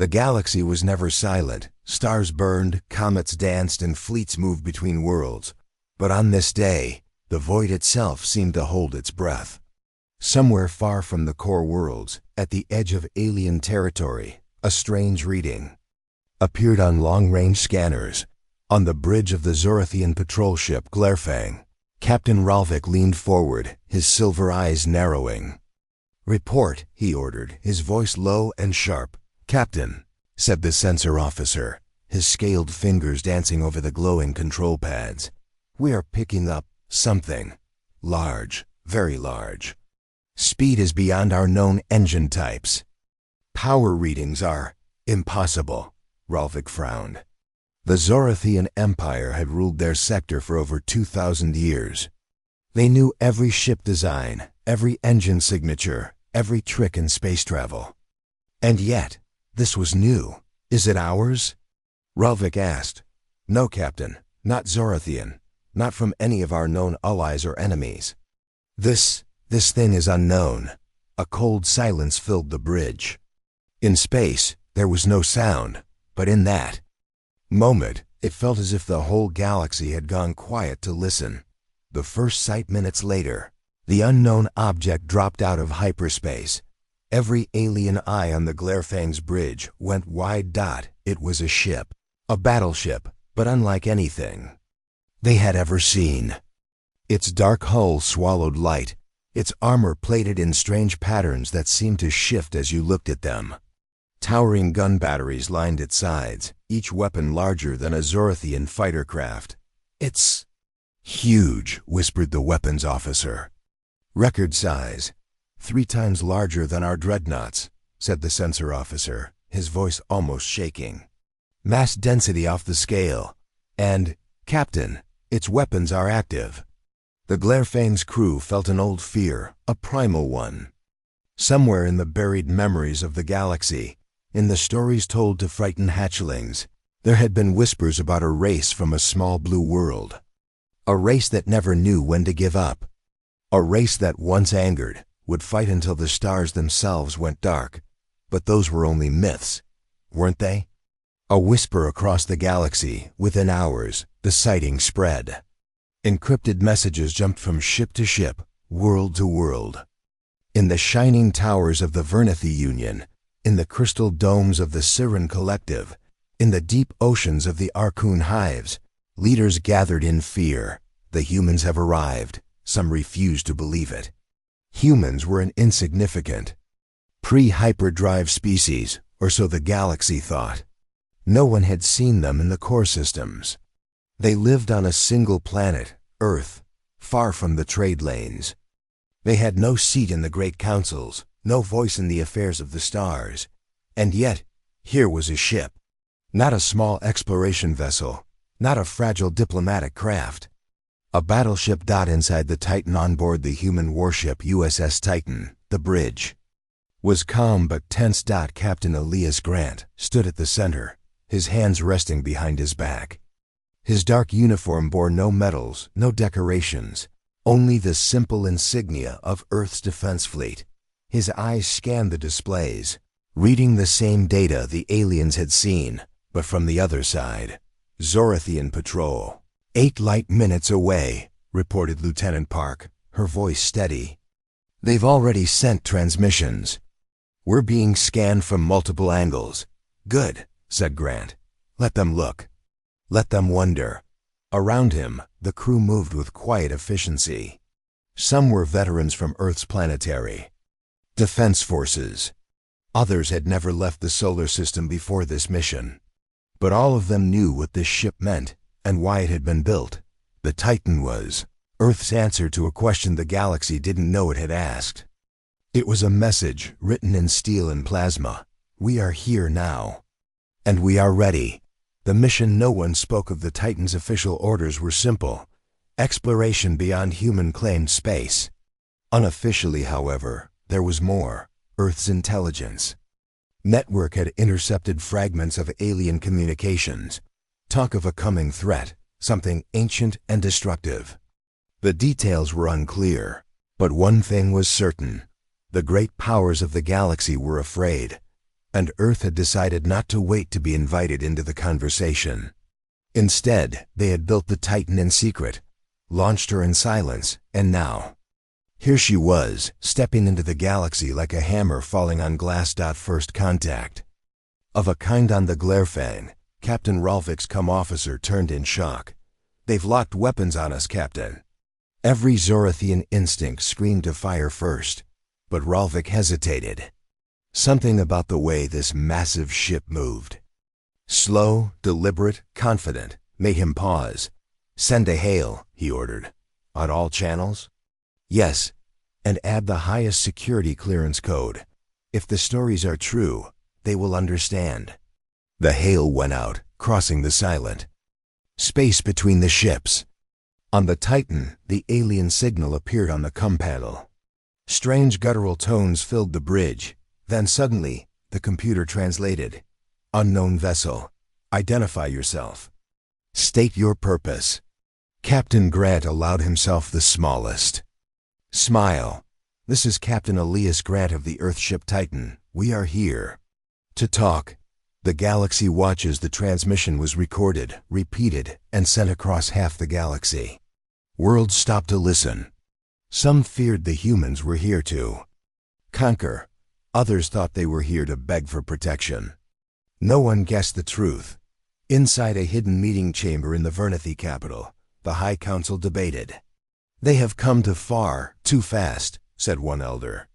The galaxy was never silent. Stars burned, comets danced, and fleets moved between worlds. But on this day, the void itself seemed to hold its breath. Somewhere far from the core worlds, at the edge of alien territory, a strange reading appeared on long-range scanners. On the bridge of the Zorathian patrol ship Glarfang, Captain Ralvik leaned forward, his silver eyes narrowing. "Report," he ordered, his voice low and sharp. "Captain," said the sensor officer, his scaled fingers dancing over the glowing control pads. "We are picking up something. Large, very large. Speed is beyond our known engine types. Power readings are impossible." Ralvik frowned. The Zorathian Empire had ruled their sector for over 2,000 years. They knew every ship design, every engine signature, every trick in space travel. And yet, this was new. "Is it ours?" Ralvik asked. "No, Captain, not Zorathian, not from any of our known allies or enemies. This thing is unknown." A cold silence filled the bridge. In space, there was no sound, but in that moment, it felt as if the whole galaxy had gone quiet to listen. The first sight minutes later, the unknown object dropped out of hyperspace. Every alien eye on the Glarfang's bridge went wide. It was a ship, a battleship, but unlike anything they had ever seen. Its dark hull swallowed light, its armor plated in strange patterns that seemed to shift as you looked at them. Towering gun batteries lined its sides, each weapon larger than a Zorathian fighter craft. "It's huge," whispered the weapons officer. "Record size. 3 times larger than our dreadnoughts," said the sensor officer, his voice almost shaking. "Mass density off the scale. And, Captain, its weapons are active." The Glarfang's crew felt an old fear, a primal one. Somewhere in the buried memories of the galaxy, in the stories told to frighten hatchlings, there had been whispers about a race from a small blue world. A race that never knew when to give up. A race that, once angered, would fight until the stars themselves went dark. But those were only myths, weren't they? A whisper across the galaxy. Within hours, the sighting spread. Encrypted messages jumped from ship to ship, world to world. In the shining towers of the Vernithi Union, in the crystal domes of the Siren Collective, in the deep oceans of the Arkoon hives, leaders gathered in fear. The humans have arrived. Some refused to believe it. Humans were an insignificant, pre-hyperdrive species, or so the galaxy thought. No one had seen them in the core systems. They lived on a single planet, Earth, far from the trade lanes. They had no seat in the great councils, no voice in the affairs of the stars. And yet, here was a ship. Not a small exploration vessel, not a fragile diplomatic craft. A battleship. Inside the Titan on board the human warship USS Titan, the bridge was calm but tense. Captain Elias Grant stood at the center, his hands resting behind his back. His dark uniform bore no medals, no decorations, only the simple insignia of Earth's defense fleet. His eyes scanned the displays, reading the same data the aliens had seen, but from the other side. Zorathian patrol. 8 light minutes away, reported Lieutenant Park, her voice steady. They've already sent transmissions. We're being scanned from multiple angles. Good, said Grant. Let them look. Let them wonder. Around him, the crew moved with quiet efficiency. Some were veterans from Earth's planetary defense forces. Others had never left the solar system before this mission. But all of them knew what this ship meant and why it had been built. The Titan was Earth's answer to a question the galaxy didn't know it had asked. It was a message written in steel and plasma. We are here now. And we are ready. The mission. No one spoke of the Titan's official orders were simple. Exploration beyond human-claimed space. Unofficially, however, there was more. Earth's intelligence network had intercepted fragments of alien communications. Talk of a coming threat, something ancient and destructive. The details were unclear, but one thing was certain. The great powers of the galaxy were afraid. and Earth had decided not to wait to be invited into the conversation. Instead, they had built the Titan in secret, launched her in silence, and now, here she was, stepping into the galaxy like a hammer falling on glass. First contact. Of a kind on the Glarfang, Captain Ralvik's officer turned in shock. "They've locked weapons on us, Captain." Every Zorathian instinct screamed to fire first, but Ralvik hesitated. Something about the way this massive ship moved, slow, deliberate, confident, made him pause. "Send a hail," he ordered. "On all channels?" "Yes, and add the highest security clearance code. If the stories are true, they will understand." The hail went out, crossing the silent space between the ships. On the Titan, the alien signal appeared on the COM panel. Strange guttural tones filled the bridge. Then suddenly, the computer translated. "Unknown vessel. Identify yourself. State your purpose." Captain Grant allowed himself the smallest smile. "This is Captain Elias Grant of the Earthship Titan. We are here to talk." The galaxy watches. The transmission was recorded, repeated, and sent across half the galaxy. Worlds stopped to listen. Some feared the humans were here to conquer. Others thought they were here to beg for protection. No one guessed the truth. Inside a hidden meeting chamber in the Vernithi capital, the High Council debated. "They have come too far, too fast," said one elder.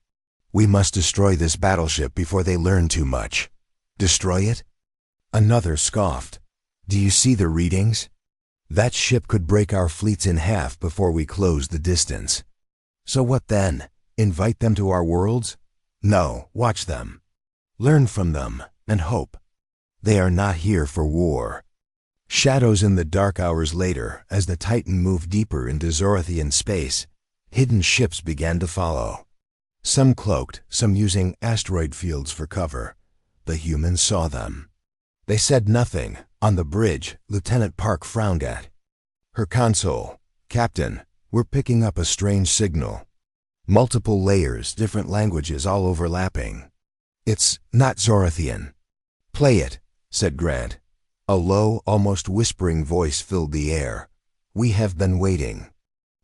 "We must destroy this battleship before they learn too much." "Destroy it?" Another scoffed. "Do you see the readings? That ship could break our fleets in half before we close the distance." "So what then? Invite them to our worlds?" "No, watch them. Learn from them, and hope. They are not here for war." Shadows in the dark hours later, as the Titan moved deeper into Zorathian space, hidden ships began to follow. Some cloaked, some using asteroid fields for cover. The humans saw them. They said nothing. On the bridge, Lieutenant Park frowned at her console. "Captain, we're picking up a strange signal. Multiple layers, different languages, all overlapping. It's not Zorathian." "Play it," said Grant. A low, almost whispering voice filled the air. "We have been waiting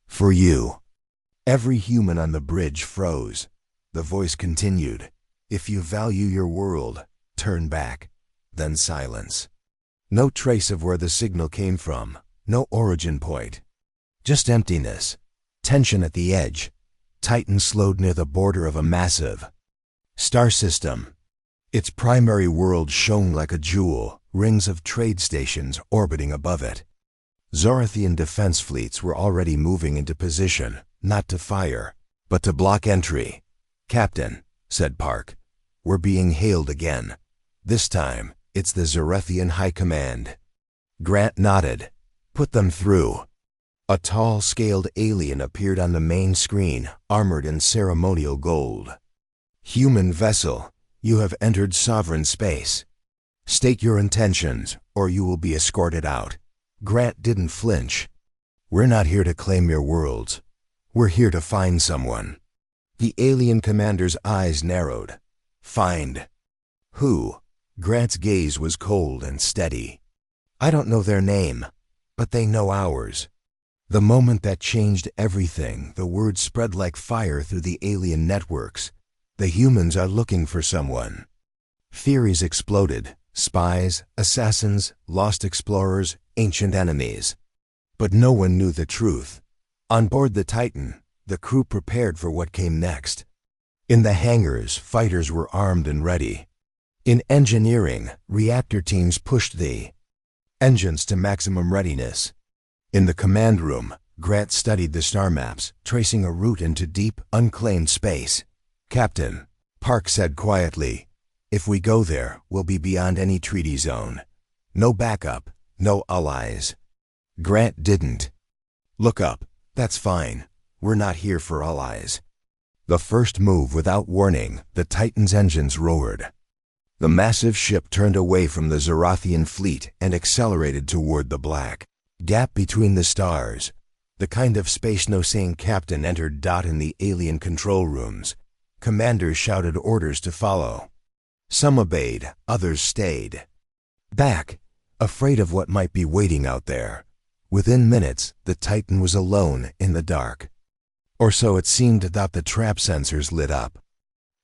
for you." Every human on the bridge froze. The voice continued. "If you value your world, turn back." Then silence. No trace of where the signal came from, no origin point. Just emptiness, tension at the edge. Titan slowed near the border of a massive star system. Its primary world shone like a jewel, rings of trade stations orbiting above it. Zorathian defense fleets were already moving into position, not to fire, but to block entry. "Captain," said Park, "we're being hailed again. This time, it's the Zorathian High Command." Grant nodded. "Put them through." A tall, scaled alien appeared on the main screen, armored in ceremonial gold. "Human vessel, you have entered sovereign space. State your intentions, or you will be escorted out." Grant didn't flinch. "We're not here to claim your worlds. We're here to find someone." The alien commander's eyes narrowed. "Find who?" Grant's gaze was cold and steady. "I don't know their name, but they know ours." The moment that changed everything, the word spread like fire through the alien networks. "The humans are looking for someone." Theories exploded. Spies, assassins, lost explorers, ancient enemies. But no one knew the truth. On board the Titan, the crew prepared for what came next. In the hangars, fighters were armed and ready. In engineering, reactor teams pushed the engines to maximum readiness. In the command room, Grant studied the star maps, tracing a route into deep, unclaimed space. "Captain," Park said quietly, "if we go there, we'll be beyond any treaty zone. No backup, no allies." Grant didn't look up. "That's fine. We're not here for allies." The first move without warning, the Titan's engines roared. The massive ship turned away from the Zorathian fleet and accelerated toward the black gap between the stars. The kind of space no sane captain entered. In the alien control rooms, commanders shouted orders to follow. Some obeyed, others stayed back, afraid of what might be waiting out there. Within minutes, the Titan was alone in the dark. Or so it seemed that the trap sensors lit up.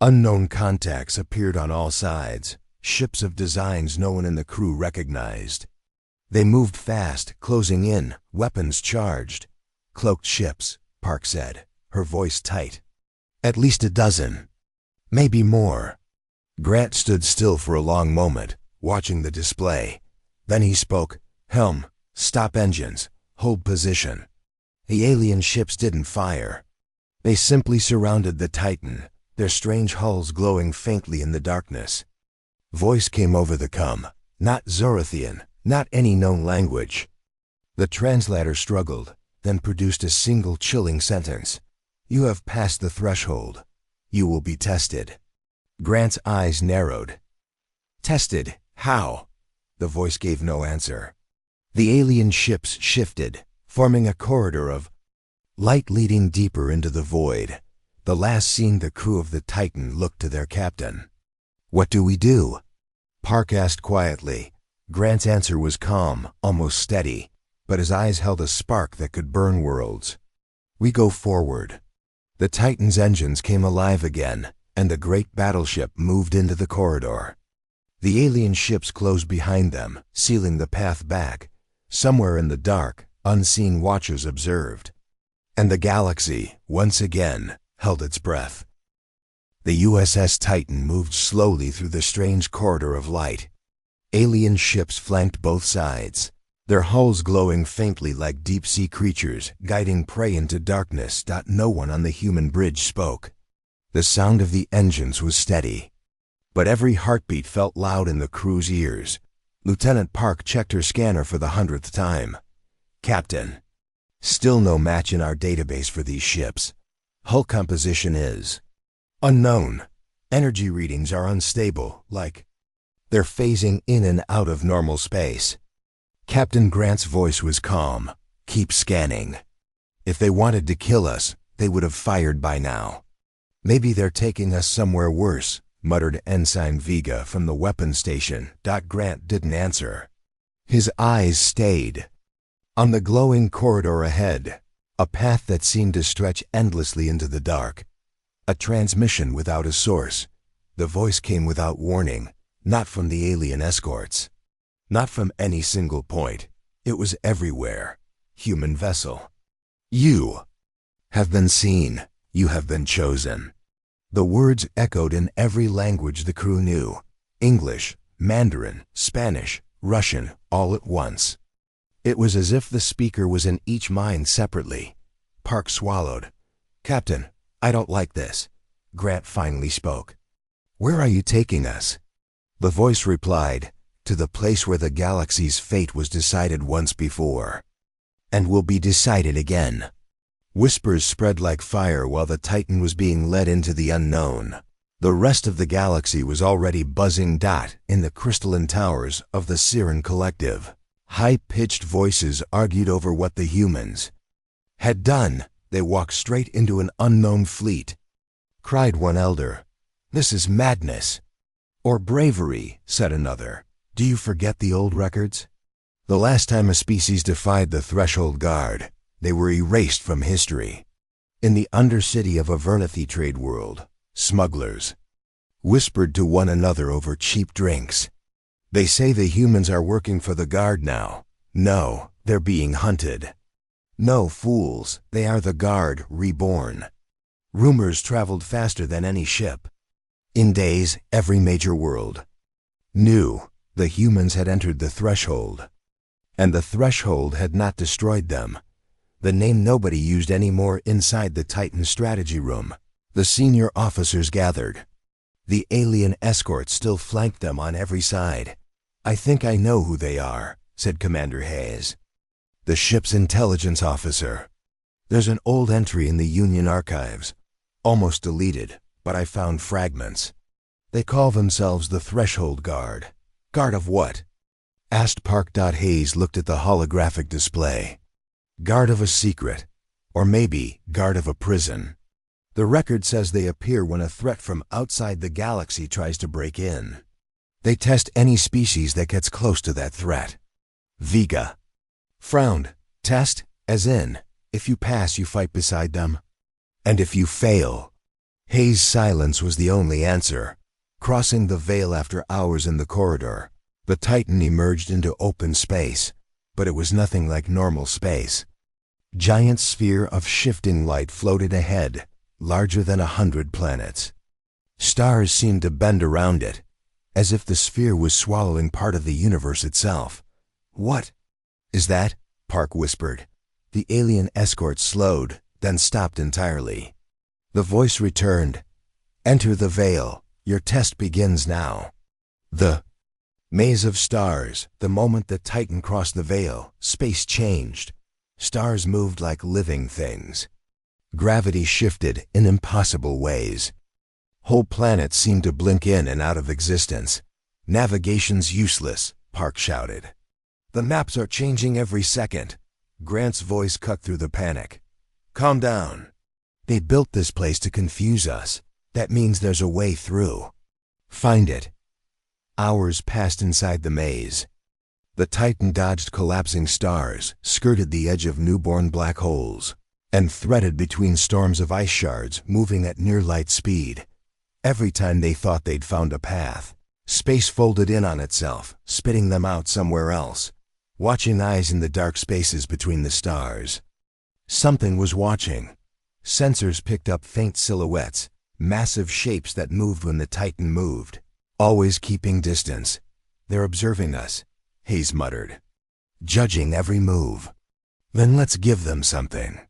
Unknown contacts appeared on all sides, ships of designs no one in the crew recognized. They moved fast, closing in, weapons charged. Cloaked ships, Park said, her voice tight. At least a dozen. Maybe more. Grant stood still for a long moment, watching the display. Then he spoke. Helm, stop engines, hold position. The alien ships didn't fire. They simply surrounded the Titan, their strange hulls glowing faintly in the darkness. Voice came over the comm. Not Zorathian, not any known language. The translator struggled, then produced a single chilling sentence. You have passed the threshold. You will be tested. Grant's eyes narrowed. Tested? How? The voice gave no answer. The alien ships shifted, forming a corridor of light leading deeper into the void. The last seen, the crew of the Titan looked to their captain. What do we do? Park asked quietly. Grant's answer was calm, almost steady, but his eyes held a spark that could burn worlds. We go forward. The Titan's engines came alive again, and the great battleship moved into the corridor. The alien ships closed behind them, sealing the path back. Somewhere in the dark, unseen watchers observed. And the galaxy, once again, held its breath. The USS Titan moved slowly through the strange corridor of light. Alien ships flanked both sides, their hulls glowing faintly like deep-sea creatures, guiding prey into darkness. No one on the human bridge spoke. The sound of the engines was steady, but every heartbeat felt loud in the crew's ears. Lieutenant Park checked her scanner for the 100th time. Captain, still no match in our database for these ships. Hull composition is unknown. Energy readings are unstable, like they're phasing in and out of normal space. Captain Grant's voice was calm. Keep scanning. If they wanted to kill us, they would have fired by now. Maybe they're taking us somewhere worse, muttered Ensign Vega from the weapons station. Grant didn't answer. His eyes stayed on the glowing corridor ahead, a path that seemed to stretch endlessly into the dark. A transmission without a source. The voice came without warning, not from the alien escorts. Not from any single point. It was everywhere. Human vessel. You have been seen. You have been chosen. The words echoed in every language the crew knew. English, Mandarin, Spanish, Russian, all at once. It was as if the speaker was in each mind separately. Park swallowed. Captain, I don't like this. Grant finally spoke. Where are you taking us? The voice replied, to the place where the galaxy's fate was decided once before, and will be decided again. Whispers spread like fire while the Titan was being led into the unknown. The rest of the galaxy was already buzzing. In the crystalline towers of the Siren Collective, high-pitched voices argued over what the humans had done. They walked straight into an unknown fleet. Cried one elder. This is madness. Or bravery, said another. Do you forget the old records? The last time a species defied the threshold guard, they were erased from history. In the undercity of a Vernithi trade world, smugglers whispered to one another over cheap drinks. They say the humans are working for the guard now. No, they're being hunted. No, fools, they are the guard reborn. Rumors traveled faster than any ship. In days, every major world knew the humans had entered the threshold, and the threshold had not destroyed them. The name nobody used anymore inside the Titan strategy room. The senior officers gathered. The alien escorts still flanked them on every side. I think I know who they are, said Commander Hayes. The ship's intelligence officer. There's an old entry in the Union archives, almost deleted, but I found fragments. They call themselves the Threshold Guard. Guard of what? Asked Park. Hayes looked at the holographic display. Guard of a secret, or maybe guard of a prison. The record says they appear when a threat from outside the galaxy tries to break in. They test any species that gets close to that threat. Vega frowned. Test, as in, if you pass you fight beside them. And if you fail. Hayes' silence was the only answer. Crossing the veil after hours in the corridor, the Titan emerged into open space, but it was nothing like normal space. Giant sphere of shifting light floated ahead, larger than 100 planets. Stars seemed to bend around it, as if the sphere was swallowing part of the universe itself. "What is that?" Park whispered. The alien escort slowed, then stopped entirely. The voice returned. "Enter the veil. Your test begins now." The maze of stars. The moment the Titan crossed the veil, space changed. Stars moved like living things. Gravity shifted in impossible ways. Whole planets seemed to blink in and out of existence. "Navigation's useless," Park shouted. "The maps are changing every second." Grant's voice cut through the panic. "Calm down. They built this place to confuse us. That means there's a way through. Find it." Hours passed inside the maze. The Titan dodged collapsing stars, skirted the edge of newborn black holes, and threaded between storms of ice shards moving at near light speed. Every time they thought they'd found a path, space folded in on itself, spitting them out somewhere else. Watching eyes in the dark spaces between the stars. Something was watching. Sensors picked up faint silhouettes, massive shapes that moved when the Titan moved, always keeping distance. "They're observing us," Hayes muttered, "judging every move. Then let's give them something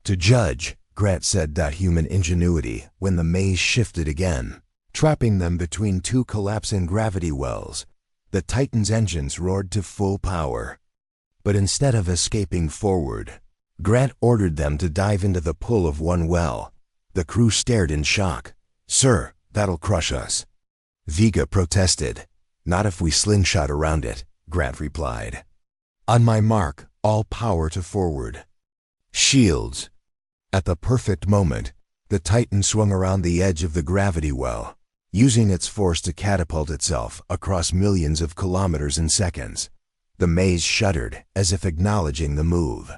to judge," Grant said. Human ingenuity when the maze shifted again, trapping them between two collapsing gravity wells. The Titan's engines roared to full power. But instead of escaping forward, Grant ordered them to dive into the pull of one well. The crew stared in shock. "Sir, that'll crush us." Vega protested. "Not if we slingshot around it," Grant replied. "On my mark, all power to forward. Shields." At the perfect moment, the Titan swung around the edge of the gravity well, using its force to catapult itself across millions of kilometers in seconds. The maze shuddered, as if acknowledging the move.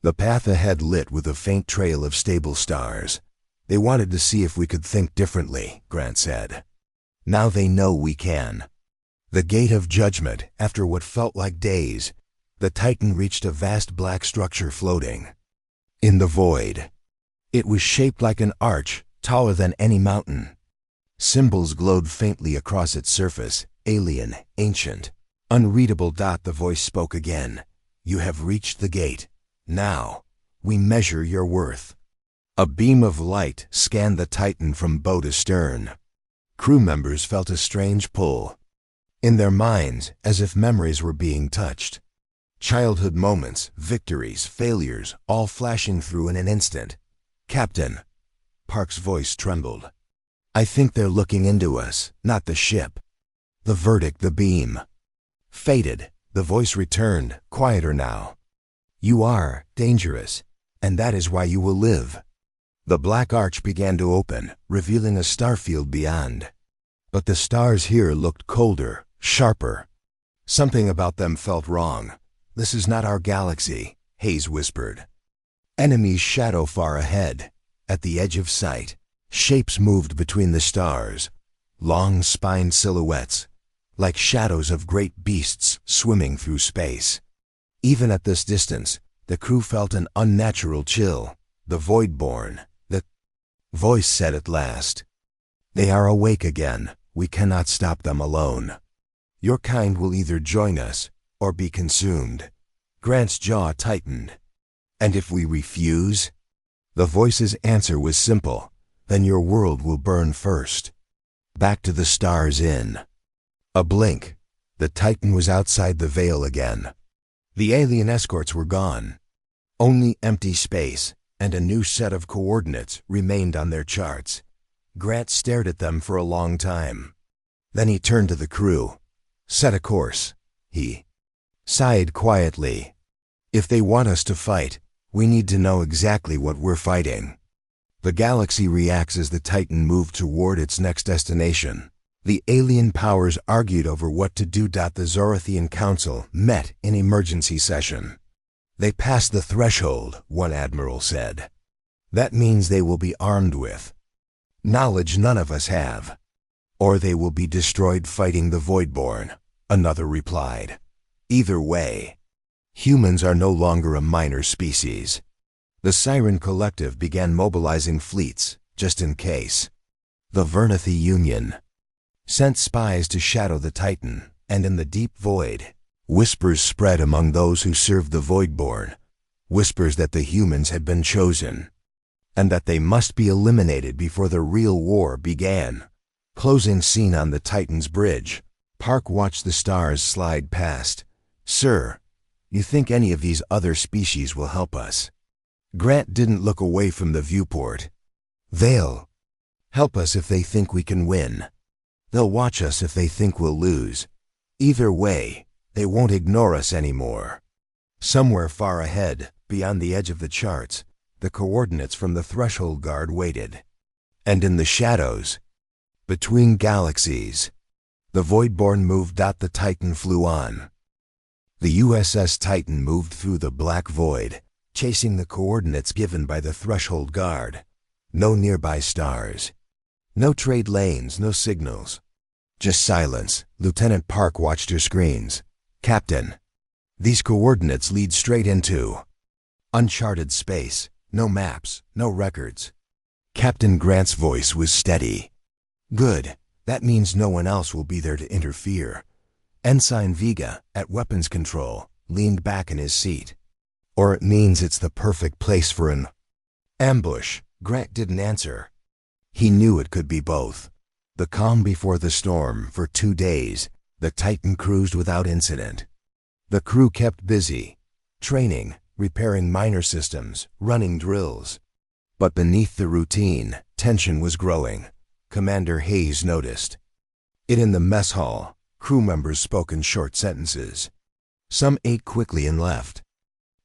The path ahead lit with a faint trail of stable stars. "They wanted to see if we could think differently," Grant said. "Now they know we can." The gate of judgment. After what felt like days, the Titan reached a vast black structure floating in the void. It was shaped like an arch, taller than any mountain. Symbols glowed faintly across its surface, alien, ancient, unreadable. The voice spoke again. "You have reached the gate. Now, we measure your worth." A beam of light scanned the Titan from bow to stern. Crew members felt a strange pull in their minds, as if memories were being touched. Childhood moments, victories, failures, all flashing through in an instant. "Captain," Park's voice trembled, "I think they're looking into us, not the ship." The verdict. The beam faded. The voice returned, quieter now. "You are dangerous, and that is why you will live." The black arch began to open, revealing a starfield beyond. But the stars here looked colder, sharper. Something about them felt wrong. "This is not our galaxy," Hayes whispered. Enemies shadow far ahead. At the edge of sight, shapes moved between the stars. Long spined silhouettes, like shadows of great beasts swimming through space. Even at this distance, the crew felt an unnatural chill. "The Voidborn," the voice said at last. "They are awake again. We cannot stop them alone. Your kind will either join us or be consumed." Grant's jaw tightened. "And if we refuse?" The voice's answer was simple. "Then your world will burn first." Back to the stars in a blink, the Titan was outside the veil again. The alien escorts were gone. Only empty space and a new set of coordinates remained on their charts. Grant stared at them for a long time. Then he turned to the crew. "Set a course," he sighed quietly. "If they want us to fight, we need to know exactly what we're fighting." The galaxy reacts as the Titan moved toward its next destination. The alien powers argued over what to do. The Zorathian Council met in emergency session. They passed the threshold, one admiral said. That means they will be armed with knowledge none of us have. Or they will be destroyed fighting the Voidborn, another replied. Either way, humans are no longer a minor species. The Siren Collective began mobilizing fleets, just in case. The Vernithi Union sent spies to shadow the Titan, and in the deep void, whispers spread among those who served the Voidborn, whispers that the humans had been chosen, and that they must be eliminated before the real war began. Closing scene on the Titan's bridge. Park watched the stars slide past. Sir, you think any of these other species will help us? Grant didn't look away from the viewport. They'll help us if they think we can win. They'll watch us if they think we'll lose. Either way, they won't ignore us anymore. Somewhere far ahead, beyond the edge of the charts, the coordinates from the threshold guard waited. And in the shadows, between galaxies, the Voidborn moved. The Titan flew on. The USS Titan moved through the black void, chasing the coordinates given by the threshold guard. No nearby stars. No trade lanes, no signals. Just silence. Lieutenant Park watched her screens. Captain, these coordinates lead straight into uncharted space. No maps, no records. Captain Grant's voice was steady. Good. That means no one else will be there to interfere. Ensign Vega, at weapons control, leaned back in his seat. Or it means it's the perfect place for an ambush. Grant didn't answer. He knew it could be both. The calm before the storm. For 2 days, the Titan cruised without incident. The crew kept busy, training, repairing minor systems, running drills. But beneath the routine, tension was growing. Commander Hayes noticed it in the mess hall. Crew members spoke in short sentences. Some ate quickly and left.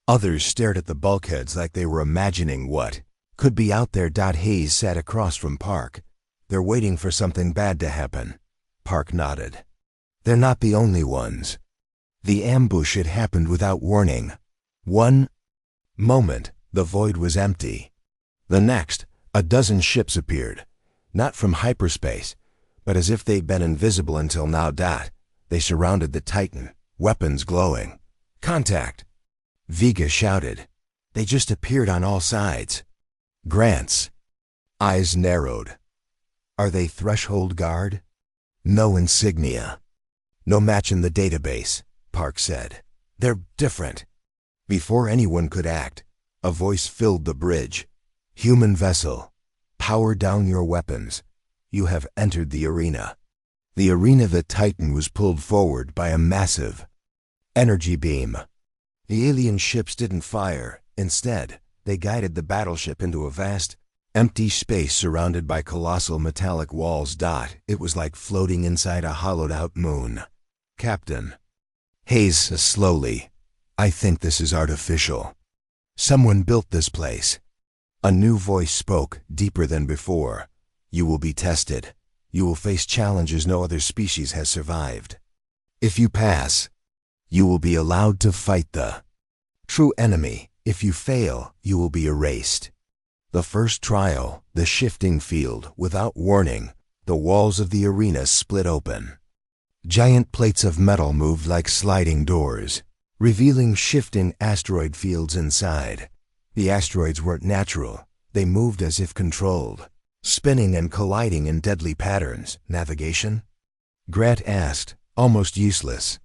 Others stared at the bulkheads like they were imagining what could be out there. Hayes sat across from Park. They're waiting for something bad to happen. Park nodded. They're not the only ones. The ambush had happened without warning. One moment, the void was empty. The next, a dozen ships appeared. Not from hyperspace, but as if they'd been invisible until now. They surrounded the Titan, weapons glowing. Contact! Vega shouted. They just appeared on all sides. Grant's eyes narrowed. Are they threshold guard? No insignia. No match in the database, Park said. They're different. Before anyone could act, a voice filled the bridge. Human vessel, power down your weapons. You have entered the arena. The arena. The Titan was pulled forward by a massive energy beam. The alien ships didn't fire. Instead, they guided the battleship into a vast, empty space surrounded by colossal metallic walls. It was like floating inside a hollowed-out moon. Captain Hayes said slowly, I think this is artificial. Someone built this place. A new voice spoke, deeper than before. You will be tested. You will face challenges no other species has survived. If you pass, you will be allowed to fight the true enemy. If you fail, you will be erased. The first trial, the shifting field. Without warning, the walls of the arena split open. Giant plates of metal moved like sliding doors, revealing shifting asteroid fields inside. The asteroids weren't natural. They moved as if controlled, spinning and colliding in deadly patterns. Navigation? Grant asked, almost useless.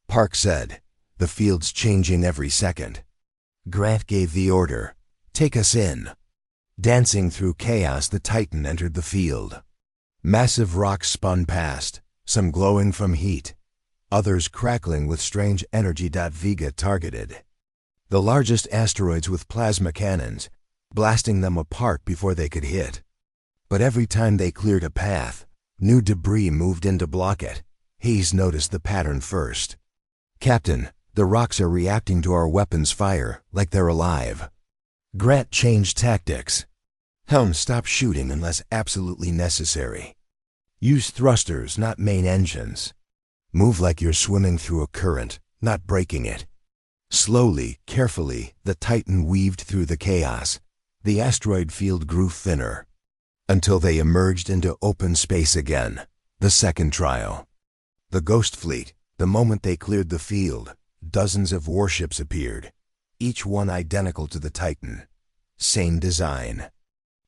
Park said, the field's changing every second. Grant gave the order, take us in. Dancing through chaos, the Titan entered the field. Massive rocks spun past, some glowing from heat, others crackling with strange energy. Vega targeted the largest asteroids with plasma cannons, blasting them apart before they could hit. But every time they cleared a path, new debris moved in to block it. Hayes noticed the pattern first. Captain, the rocks are reacting to our weapons fire like they're alive. Grant changed tactics. Helm, stop shooting unless absolutely necessary. Use thrusters, not main engines. Move like you're swimming through a current, not breaking it. Slowly, carefully, the Titan weaved through the chaos. The asteroid field grew thinner, until they emerged into open space again. The second trial. The Ghost Fleet. The moment they cleared the field, dozens of warships appeared, each one identical to the Titan. Same design.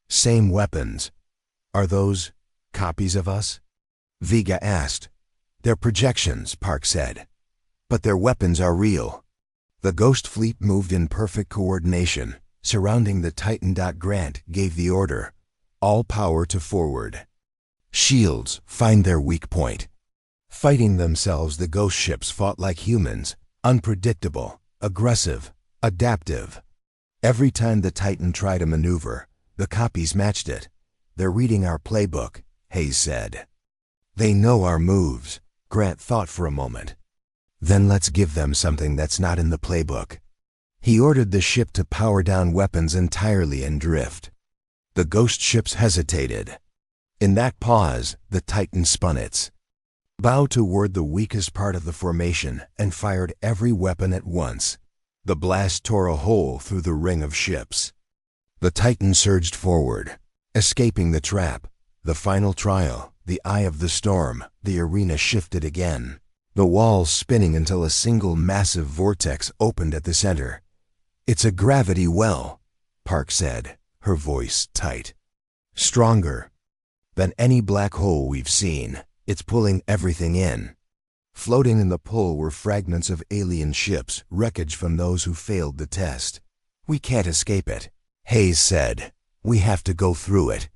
Same weapons. Are those copies of us? Vega asked. They're projections, Park said. But their weapons are real. The Ghost Fleet moved in perfect coordination, surrounding the Titan. Grant gave the order. All power to forward. Shields, find their weak point. Fighting themselves, the ghost ships fought like humans, unpredictable, aggressive, adaptive. Every time the Titan tried a maneuver, the copies matched it. They're reading our playbook, Hayes said. They know our moves, Grant thought for a moment. Then let's give them something that's not in the playbook. He ordered the ship to power down weapons entirely and drift. The ghost ships hesitated. In that pause, the Titan spun its bow toward the weakest part of the formation and fired every weapon at once. The blast tore a hole through the ring of ships. The Titan surged forward, escaping the trap. The final trial, the eye of the storm. The arena shifted again, the walls spinning until a single massive vortex opened at the center. It's a gravity well, Park said, her voice tight. Stronger than any black hole we've seen. It's pulling everything in. Floating in the pull were fragments of alien ships, wreckage from those who failed the test. We can't escape it, Hayes said. We have to go through it.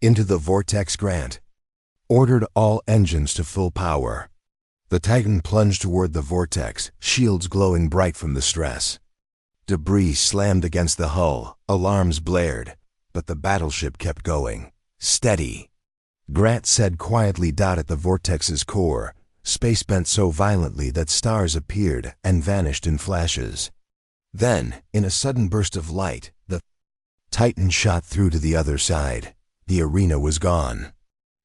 Into the vortex, Grant ordered all engines to full power. The Titan plunged toward the vortex, shields glowing bright from the stress. Debris slammed against the hull, alarms blared, but the battleship kept going. Steady. Grant said quietly. At the vortex's core, space bent so violently that stars appeared and vanished in flashes. Then, in a sudden burst of light, the Titan shot through to the other side. The arena was gone.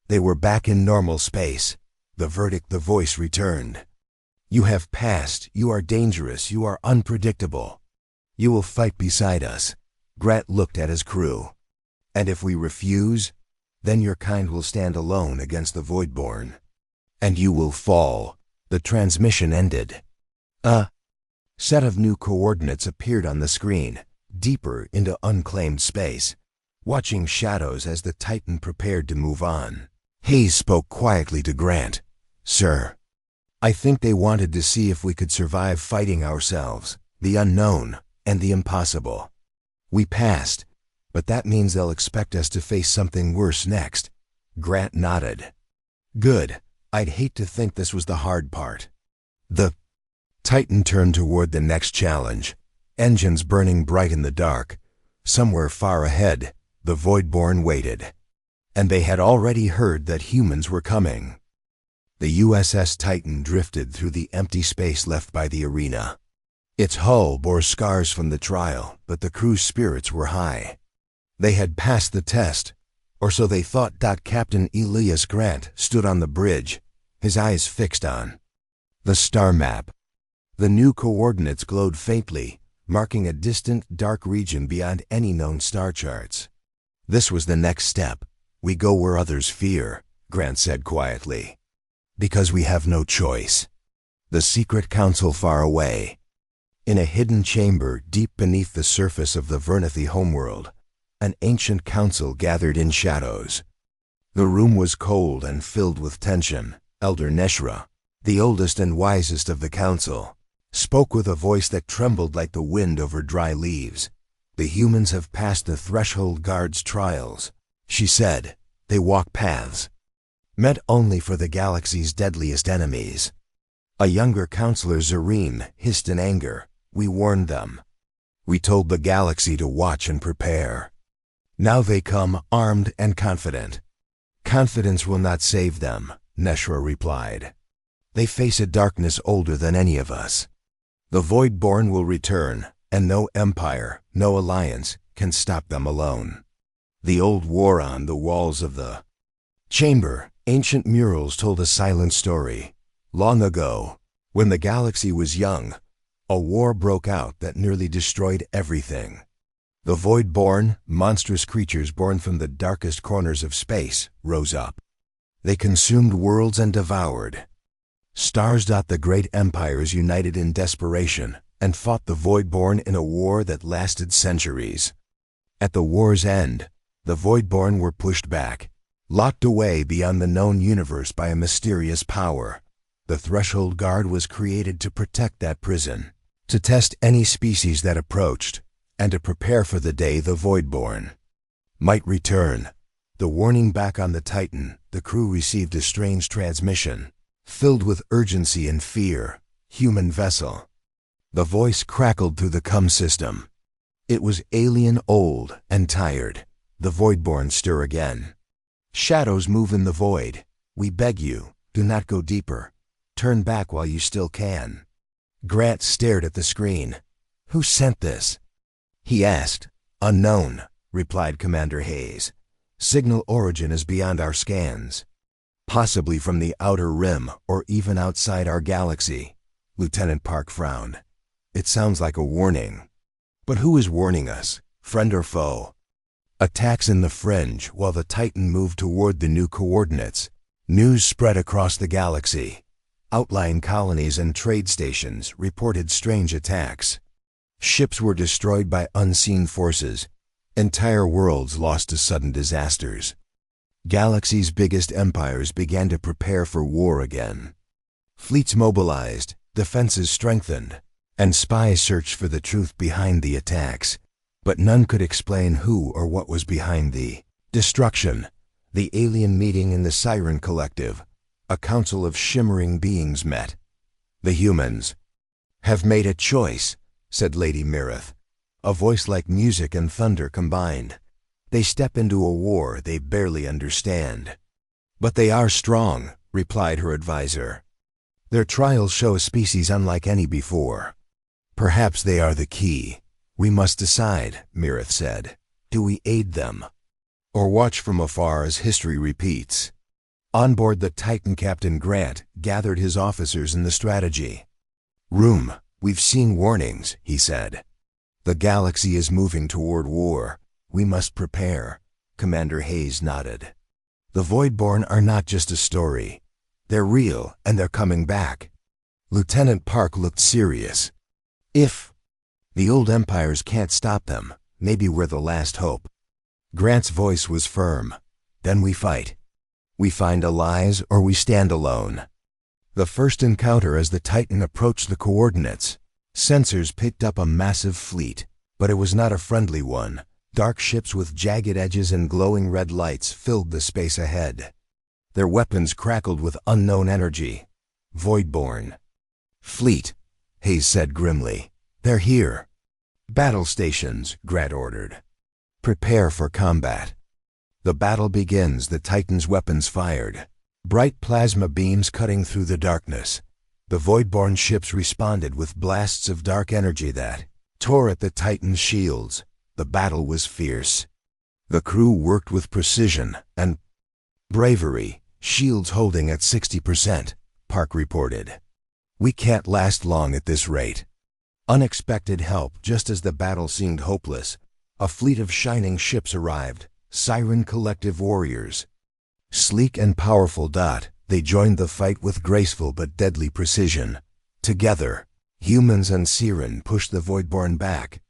They were back in normal space. The verdict, the voice returned. You have passed. You are dangerous. You are unpredictable. You will fight beside us. Grant looked at his crew. And if we refuse, then your kind will stand alone against the Voidborn. And you will fall. The transmission ended. A set of new coordinates appeared on the screen, deeper into unclaimed space, watching shadows as the Titan prepared to move on. Hayes spoke quietly to Grant. Sir, I think they wanted to see if we could survive fighting ourselves, the unknown, and the impossible. We passed, but that means they'll expect us to face something worse next. Grant nodded. Good. I'd hate to think this was the hard part. The Titan turned toward the next challenge, engines burning bright in the dark. Somewhere far ahead, the Voidborn waited. And they had already heard that humans were coming. The USS Titan drifted through the empty space left by the arena. Its hull bore scars from the trial, but the crew's spirits were high. They had passed the test, or so they thought. Captain Elias Grant stood on the bridge, his eyes fixed on the star map. The new coordinates glowed faintly, marking a distant, dark region beyond any known star charts. This was the next step. We go where others fear, Grant said quietly. Because we have no choice. The secret council far away. In a hidden chamber deep beneath the surface of the Vernithi homeworld, an ancient council gathered in shadows. The room was cold and filled with tension. Elder Neshra, the oldest and wisest of the council, spoke with a voice that trembled like the wind over dry leaves. The humans have passed the threshold guard's trials, she said. They walk paths meant only for the galaxy's deadliest enemies. A younger counselor, Zareen, hissed in anger. We warned them. We told the galaxy to watch and prepare. Now they come armed and confident. Confidence will not save them, Neshra replied. They face a darkness older than any of us. The Voidborn will return, and no empire, no alliance, can stop them alone. The old war on the walls of the chamber. Ancient murals told a silent story. Long ago, when the galaxy was young, a war broke out that nearly destroyed everything. The Void-born, monstrous creatures born from the darkest corners of space, rose up. They consumed worlds and devoured stars. The great empires united in desperation and fought the Void-born in a war that lasted centuries. At the war's end, the Void-born were pushed back, locked away beyond the known universe by a mysterious power. The Threshold Guard was created to protect that prison, to test any species that approached, and to prepare for the day the Void-born might return. The warning back on the Titan, the crew received a strange transmission, filled with urgency and fear. Human vessel. The voice crackled through the CUM system. It was alien, old, and tired. The Void-born stir again. Shadows move in the void. We beg you, do not go deeper. Turn back while you still can. Grant stared at the screen. Who sent this? He asked. Unknown, replied Commander Hayes. Signal origin is beyond our scans. Possibly from the outer rim or even outside our galaxy. Lieutenant Park frowned. It sounds like a warning. But who is warning us, friend or foe? Attacks in the fringe while the Titan moved toward the new coordinates. News spread across the galaxy. Outlying colonies and trade stations reported strange attacks. Ships were destroyed by unseen forces. Entire worlds lost to sudden disasters. Galaxy's biggest empires began to prepare for war again. Fleets mobilized, defenses strengthened, and spies searched for the truth behind the attacks. But none could explain who or what was behind the destruction. The alien meeting in the Siren Collective. A council of shimmering beings met. The humans have made a choice, said Lady Mirith, a voice like music and thunder combined. They step into a war they barely understand. But they are strong, replied her advisor. Their trials show a species unlike any before. Perhaps they are the key. We must decide, Mirith said. Do we aid them? Or watch from afar as history repeats? On board the Titan, Captain Grant gathered his officers in the strategy room. We've seen warnings, he said. The galaxy is moving toward war. We must prepare. Commander Hayes nodded. The Void-born are not just a story. They're real, and they're coming back. Lieutenant Park looked serious. If the old empires can't stop them, maybe we're the last hope. Grant's voice was firm. Then we fight. We find allies or we stand alone. The first encounter as the Titan approached the coordinates. Sensors picked up a massive fleet, but it was not a friendly one. Dark ships with jagged edges and glowing red lights filled the space ahead. Their weapons crackled with unknown energy. Void-born. Fleet, Hayes said grimly. They're here. Battle stations, Grant ordered. Prepare for combat. The battle begins. The Titan's weapons fired. Bright plasma beams cutting through the darkness. The Void-born ships responded with blasts of dark energy that tore at the Titan's shields. The battle was fierce. The crew worked with precision and bravery, shields holding at 60%, Park reported. We can't last long at this rate. Unexpected help. Just as the battle seemed hopeless, a fleet of shining ships arrived, Siren Collective warriors. Sleek and powerful. They joined the fight with graceful but deadly precision. Together, humans and Siren pushed the Void-born back.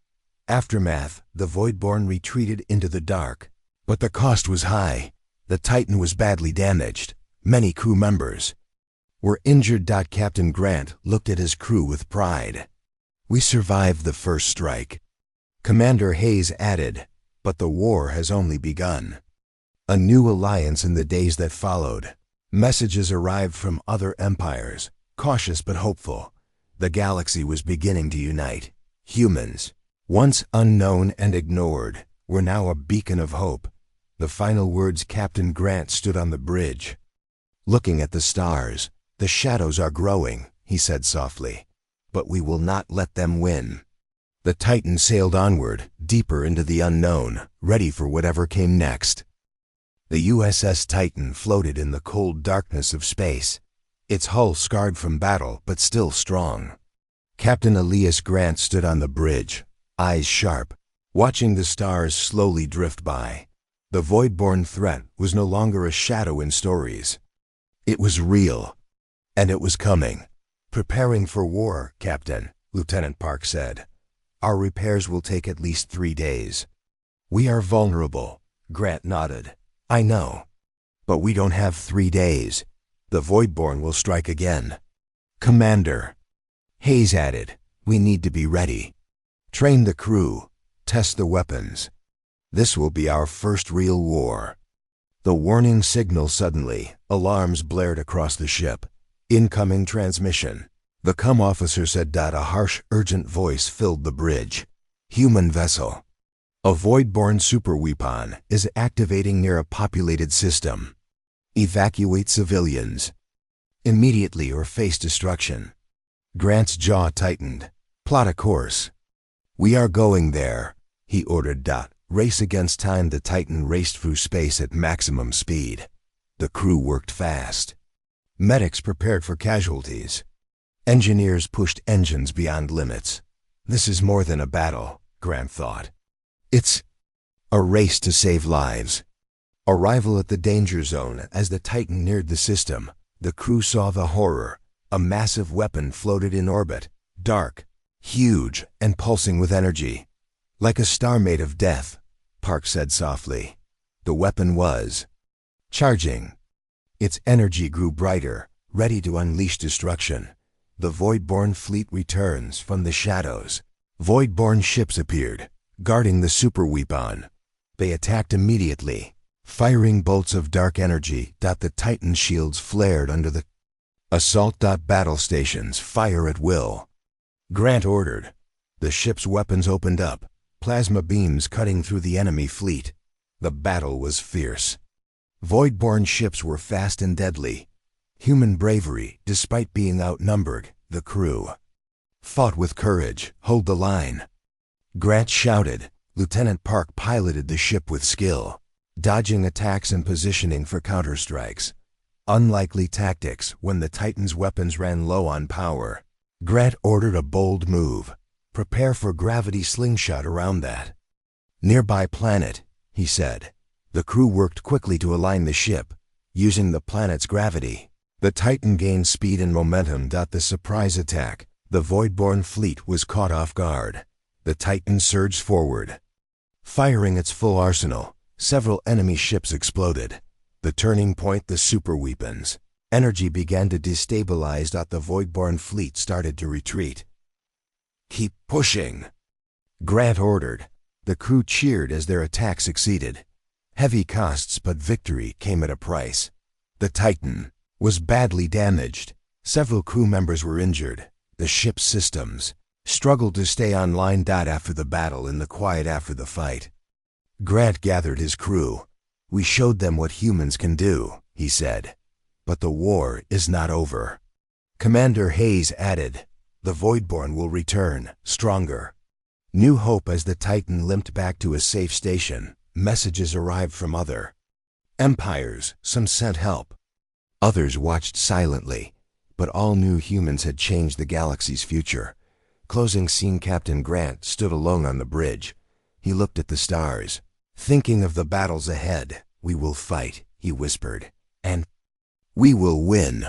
Aftermath, the Void-born retreated into the dark. But the cost was high. The Titan was badly damaged. Many crew members were injured. Captain Grant looked at his crew with pride. We survived the first strike. Commander Hayes added, but the war has only begun. A new alliance in the days that followed. Messages arrived from other empires, cautious but hopeful. The galaxy was beginning to unite. Humans, once unknown and ignored, were now a beacon of hope. The final words. Captain Grant stood on the bridge, looking at the stars. The shadows are growing, he said softly, but we will not let them win. The Titan sailed onward, deeper into the unknown, ready for whatever came next. The USS Titan floated in the cold darkness of space, its hull scarred from battle but still strong. Captain Elias Grant stood on the bridge, eyes sharp, watching the stars slowly drift by. The void-born threat was no longer a shadow in stories. It was real, and it was coming. "Preparing for war, Captain," Lieutenant Park said. "Our repairs will take at least 3 days." "We are vulnerable," Grant nodded. "I know. But we don't have 3 days. The Voidborn will strike again." "Commander," Hayes added, "we need to be ready. Train the crew, test the weapons. This will be our first real war." The warning signal suddenly, alarms blared across the ship. "Incoming transmission." The comm officer said that a harsh, urgent voice filled the bridge. "Human vessel. A Voidborn superweapon is activating near a populated system. Evacuate civilians. Immediately or face destruction." Grant's jaw tightened. "Plot a course." "We are going there," he ordered. Race against time. The Titan raced through space at maximum speed. The crew worked fast. Medics prepared for casualties. Engineers pushed engines beyond limits. This is more than a battle, Grant thought. It's a race to save lives. Arrival at the danger zone. As the Titan neared the system, the crew saw the horror. A massive weapon floated in orbit, dark, huge, and pulsing with energy. "Like a star made of death," Park said softly. The weapon was charging. Its energy grew brighter, ready to unleash destruction. The Voidborn fleet returns from the shadows. Voidborn ships appeared, guarding the superweapon. They attacked immediately, firing bolts of dark energy. The Titan shields flared under the assault. Battle stations fire at will. Grant ordered. The ship's weapons opened up, plasma beams cutting through the enemy fleet. The battle was fierce. Voidborn ships were fast and deadly. Human bravery, despite being outnumbered. The crew fought with courage. "Hold the line," Grant shouted. Lieutenant Park piloted the ship with skill, dodging attacks and positioning for counterstrikes. Unlikely tactics when the Titan's weapons ran low on power. Grant ordered a bold move. "Prepare for gravity slingshot around that nearby planet," he said. The crew worked quickly to align the ship, using the planet's gravity. The Titan gained speed and momentum. The surprise attack. The Voidborn fleet was caught off guard. The Titan surged forward, firing its full arsenal. Several enemy ships exploded. The turning point. The superweapons. Energy began to destabilize. The Voidborn fleet started to retreat. "Keep pushing," Grant ordered. The crew cheered as their attack succeeded. Heavy costs, but victory came at a price. The Titan was badly damaged. Several crew members were injured. The ship's systems struggled to stay online. After the battle, in the quiet after the fight, Grant gathered his crew. "We showed them what humans can do," he said. "But the war is not over." Commander Hayes added, "The Voidborn will return, stronger." New hope. As the Titan limped back to a safe station, messages arrived from other empires. Some sent help. Others watched silently, but all knew humans had changed the galaxy's future. Closing scene. Captain Grant stood alone on the bridge. He looked at the stars, thinking of the battles ahead. "We will fight," he whispered, "and we will win."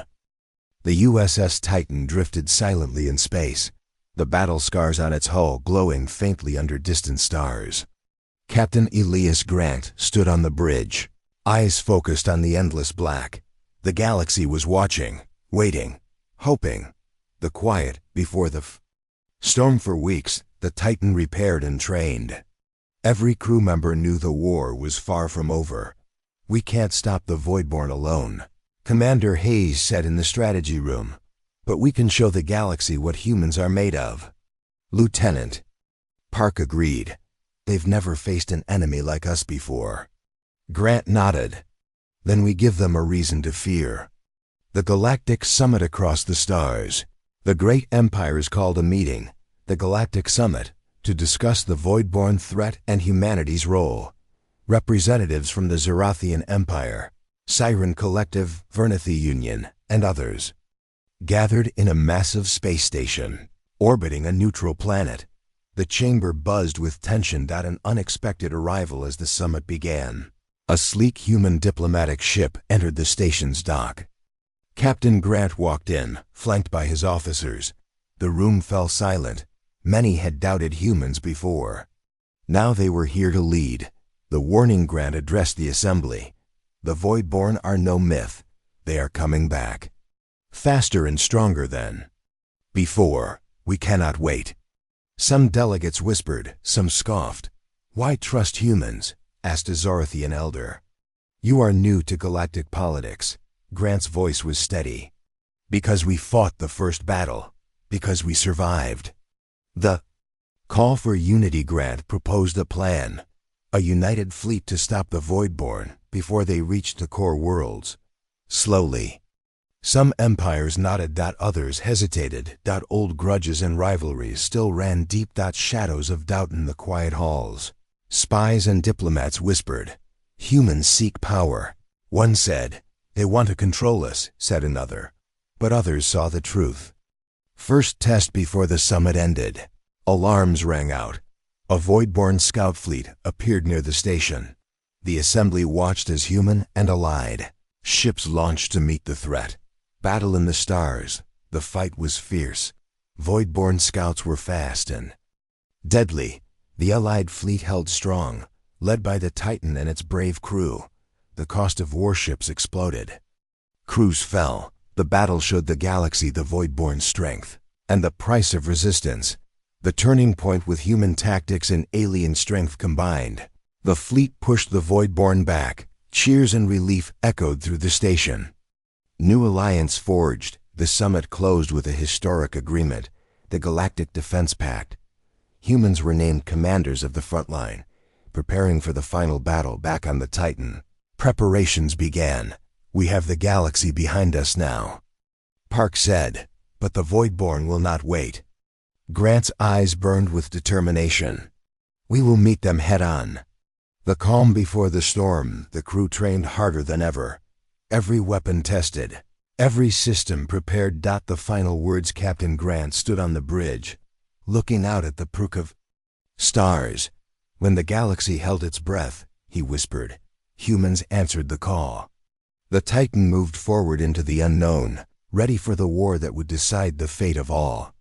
The USS Titan drifted silently in space, the battle scars on its hull glowing faintly under distant stars. Captain Elias Grant stood on the bridge, eyes focused on the endless black. The galaxy was watching, waiting, hoping. The quiet before the storm. For weeks, the Titan repaired and trained. Every crew member knew the war was far from over. "We can't stop the Voidborn alone," Commander Hayes said in the strategy room. "But we can show the galaxy what humans are made of." "Lieutenant," Park agreed. "They've never faced an enemy like us before." Grant nodded. "Then we give them a reason to fear." The galactic summit across the stars. The great empires called a meeting. The galactic summit, to discuss the void-born threat and humanity's role. Representatives from the Zerathian Empire, Siren Collective, Vernithi Union, and others gathered in a massive space station, orbiting a neutral planet. The chamber buzzed with tension at an unexpected arrival as the summit began. A sleek human diplomatic ship entered the station's dock. Captain Grant walked in, flanked by his officers. The room fell silent. Many had doubted humans before. Now they were here to lead. The warning Grant addressed the assembly. The Voidborn are no myth. They are coming back. Faster and stronger than before. We cannot wait. Some delegates whispered, some scoffed. Why trust humans? Asked a Zorathian elder. You are new to galactic politics. Grant's voice was steady. Because we fought the first battle. Because we survived. The call for unity. Grant proposed a plan. A united fleet to stop the Voidborn before they reached the core worlds. Slowly. Some empires nodded. Others hesitated. Old grudges and rivalries still ran deep. Shadows of doubt in the quiet halls. Spies and diplomats whispered. Humans seek power. One said, they want to control us, said another. But others saw the truth. First test before the summit ended. Alarms rang out. A Voidborn scout fleet appeared near the station. The assembly watched as human and allied. Ships launched to meet the threat. Battle in the stars. The fight was fierce. Voidborn scouts were fast and deadly. The Allied fleet held strong, led by the Titan and its brave crew. The cost of warships exploded. Crews fell. The battle showed the galaxy the Voidborn strength, and the price of resistance. The turning point with human tactics and alien strength combined. The fleet pushed the Voidborn back. Cheers and relief echoed through the station. New alliance forged. The summit closed with a historic agreement, the Galactic Defense Pact. Humans were named commanders of the front line, preparing for the final battle back on the Titan. Preparations began. We have the galaxy behind us now. Park said, but the Voidborn will not wait. Grant's eyes burned with determination. We will meet them head-on. The calm before the storm, the crew trained harder than ever. Every weapon tested. Every system prepared. The final words. Captain Grant stood on the bridge, looking out at the brook of stars. When the galaxy held its breath, he whispered, humans answered the call. The Titan moved forward into the unknown, ready for the war that would decide the fate of all.